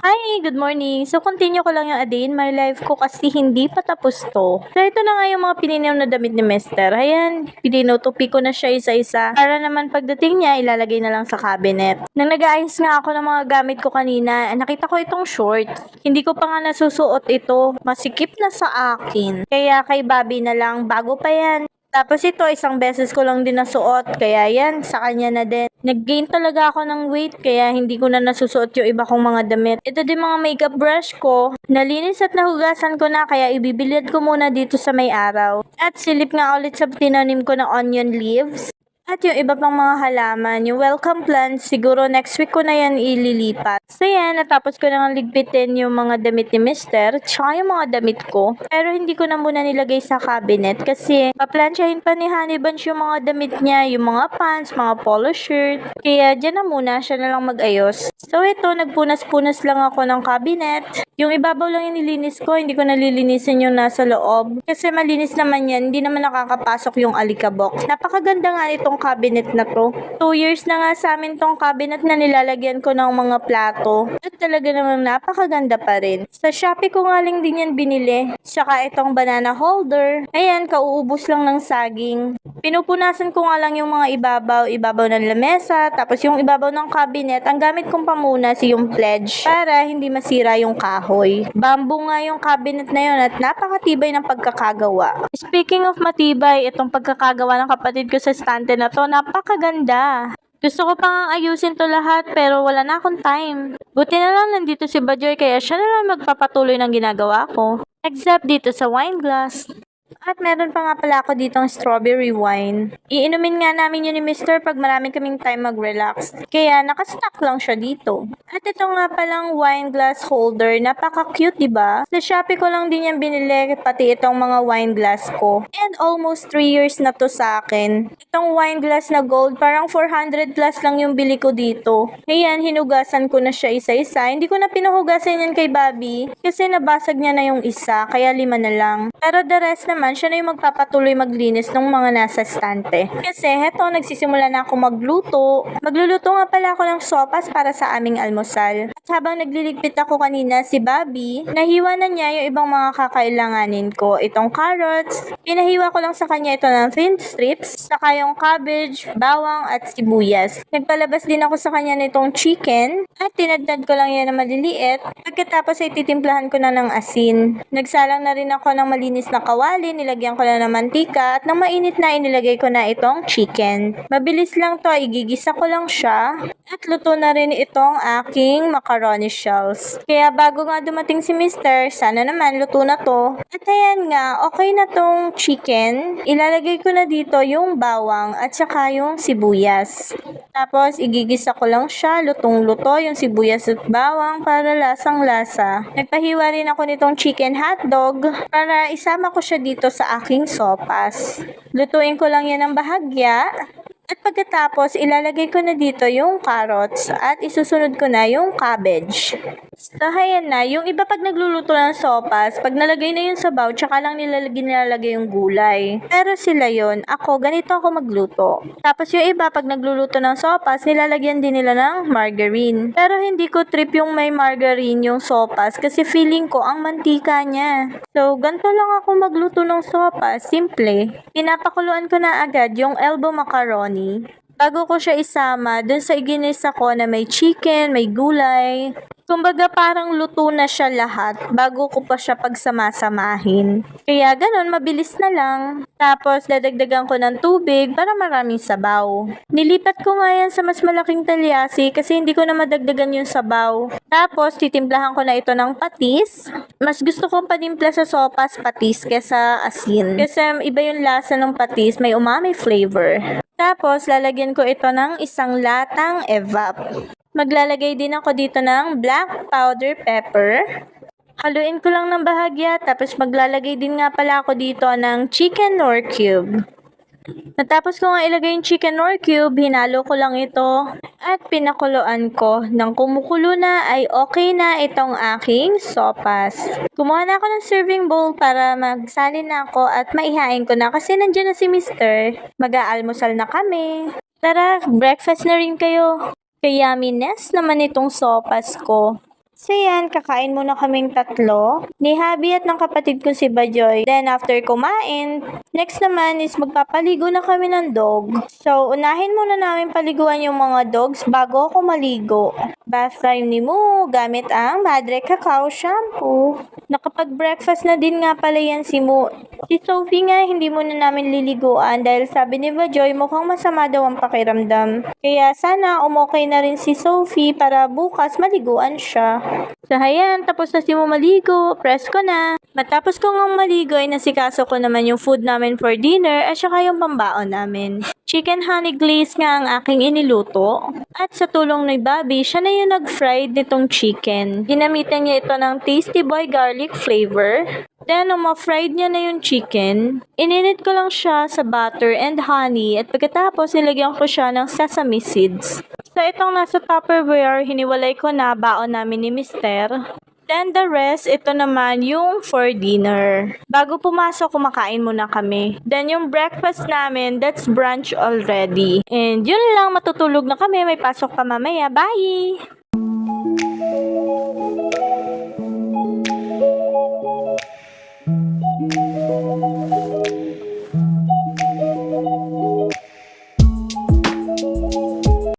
Hi, good morning. So, continue ko lang yung a day in my life ko kasi hindi pa tapos to. So, ito na nga yung mga pininaw na damit ni Mister. Ayan, pinutupi ko na siya isa-isa. Para naman pagdating niya, ilalagay na lang sa cabinet. Nang nag-aayos nga ako ng mga gamit ko kanina, nakita ko itong short. Hindi ko pa nga nasusuot ito. Masikip na sa akin. Kaya kay Bobby na lang, bago pa yan. Tapos ito, isang beses ko lang din nasuot, kaya yan, sa kanya na din. Nag-gain talaga ako ng weight, kaya hindi ko na nasusuot yung iba kong mga damit. Ito din mga makeup brush ko, nalinis at nahugasan ko na, kaya ibibilad ko muna dito sa may araw. At silip nga ulit sa tinanim ko na onion leaves. At yung iba pang mga halaman, yung welcome plants, siguro next week ko na yan ililipat. So yan, natapos ko nang ligpitin yung mga damit ni Mister, tsaka yung mga damit ko. Pero hindi ko na muna nilagay sa cabinet kasi paplansyahin pa ni Honey Bunch yung mga damit niya, yung mga pants, mga polo shirt. Kaya dyan na muna, siya na lang mag-ayos. So ito, nagpunas-punas lang ako ng cabinet. Yung ibabaw lang yung nilinis ko, hindi ko nalilinisin yung nasa loob. Kasi malinis naman yan, hindi naman nakakapasok yung alikabok. Napakaganda nga nitong cabinet na to. 2 years na nga sa amin tong cabinet na nilalagyan ko ng mga plato. At talaga namang napakaganda pa rin. Sa Shopee ko nga lang din yan binili. Tsaka itong banana holder. Ayan, kauubos lang ng saging. Pinupunasan ko nga lang yung mga ibabaw ng lamesa, tapos yung ibabaw ng cabinet, ang gamit kong pamunas yung pledge para hindi masira yung kahoy. Bamboo nga yung cabinet na yun at napakatibay ng pagkakagawa. Speaking of matibay, itong pagkakagawa ng kapatid ko sa stante na to, napakaganda. Gusto ko pang ayusin to lahat pero wala na akong time. Buti na lang nandito si Bajoy kaya siya na lang magpapatuloy ng ginagawa ko. Except dito sa wine glass. At meron pa nga pala ako ditong strawberry wine. Iinumin nga namin yun ni Mister pag marami kaming time mag-relax. Kaya nakastock lang siya dito. At ito nga palang wine glass holder. Napaka-cute, diba? Sa Shopee ko lang din yan binili, pati itong mga wine glass ko. And almost 3 years na to sa akin. Itong wine glass na gold, parang 400 plus lang yung bili ko dito. Ayan, hinugasan ko na siya isa-isa. Hindi ko na pinuhugasan yan kay Bobby kasi nabasag niya na yung isa, kaya 5 na lang. Pero the rest naman, siya na yung magpapatuloy maglinis ng mga nasa stante. Kasi heto, nagsisimula na ako magluto. Magluluto nga pala ako ng sopas para sa aming almusal. At habang nagliligpit ako kanina si Bobby, nahiwa na niya yung ibang mga kakailanganin ko. Itong carrots, pinahiwa ko lang sa kanya ito ng thin strips, saka yung cabbage, bawang at sibuyas. Nagpalabas din ako sa kanya nitong chicken at tinadtad ko lang yan na maliliit. Pagkatapos ay titimplahan ko na ng asin. Nagsalang na rin ako ng malinis na kawali, nilagyan ko na ng mantika at nang mainit na inilagay ko na itong chicken. Mabilis lang to, igigisa ko lang siya at luto na rin itong aking macaroni shells. Kaya bago nga dumating si Mister, sana naman luto na to. At ayan nga, okay na tong chicken. Ilalagay ko na dito yung bawang at saka yung sibuyas. Tapos igigisa ko lang siya, lutong-luto yung sibuyas at bawang para lasang-lasa. Nagpahiwa rin ako nitong chicken hotdog para isama ko siya dito sa aking sopas. Lutuin ko lang yan ng bahagya. At pagkatapos, ilalagay ko na dito yung carrots at isusunod ko na yung cabbage. So, ayan na. Yung iba pag nagluluto ng sopas, pag nalagay na yung sabaw, tsaka lang nilalagay yung gulay. Pero sila yon, ako, ganito ako magluto. Tapos yung iba, pag nagluluto ng sopas, nilalagyan din nila ng margarine. Pero hindi ko trip yung may margarine yung sopas kasi feeling ko ang mantika niya. So, ganito lang ako magluto ng sopas. Simple. Pinapakuluan ko na agad yung elbow macaroni bago ko siya isama dun sa iginisa ko na may chicken, may gulay. Kumbaga parang luto na siya lahat bago ko pa siya pagsama-samahin. Kaya ganun, mabilis na lang. Tapos dadagdagan ko ng tubig para maraming sabaw. Nilipat ko nga yan sa mas malaking talyasi kasi hindi ko na madagdagan yung sabaw. Tapos titimplahan ko na ito ng patis. Mas gusto kong patimpla sa sopas patis kesa asin. Kasi iba yung lasa ng patis, may umami flavor. Tapos lalagyan ko ito ng isang latang evap. Maglalagay din ako dito ng black powder pepper. Haluin ko lang ng bahagya, tapos maglalagay din nga pala ako dito ng chicken nor cube. Natapos ko nga ilagay yung chicken nor cube, hinalo ko lang ito at pinakuluan ko. Nang kumukulo na ay okay na itong aking sopas. Kumuha na ako ng serving bowl para magsalin na ako at maihain ko na kasi nandiyan na si Mr. Mag-aalmusal na kami. Tara, breakfast na rin kayo. Kaya yumminess naman itong sopas ko. So yan, kakain muna kaming tatlo, ni Habi at ng kapatid ko si Bajoy. Then after kumain, next naman is magpapaligo na kami ng dog. So unahin muna namin paliguan yung mga dogs bago ako maligo. Bath time ni Moo gamit ang Madre Cacao Shampoo. Nakapag-breakfast na din nga pala yan si Moo. Si Sophie nga hindi muna namin liliguan dahil sabi ni Bajoy mukhang masama daw ang pakiramdam. Kaya sana umokay na rin si Sophie para bukas maliguan siya. So ayan, tapos na si Moo maligo, press ko na. Matapos ko ngang maligo ay nasikaso ko naman yung food namin for dinner at saka yung pambaon namin. Chicken honey glaze nga ang aking iniluto. At sa tulong ni Bobby, siya na yung nag-fried nitong chicken. Ginamitan niya ito ng Tasty Boy garlic flavor. Then, nung ma-fried niya na yung chicken, ininit ko lang siya sa butter and honey at pagkatapos nilagyan ko siya ng sesame seeds. So, itong nasa Tupperware, hiniwalay ko na baon namin ni Mr. Then the rest, ito naman yung for dinner. Bago pumasok, kumakain muna kami. Then yung breakfast namin, that's brunch already. And yun lang, matutulog na kami. May pasok pa mamaya. Bye!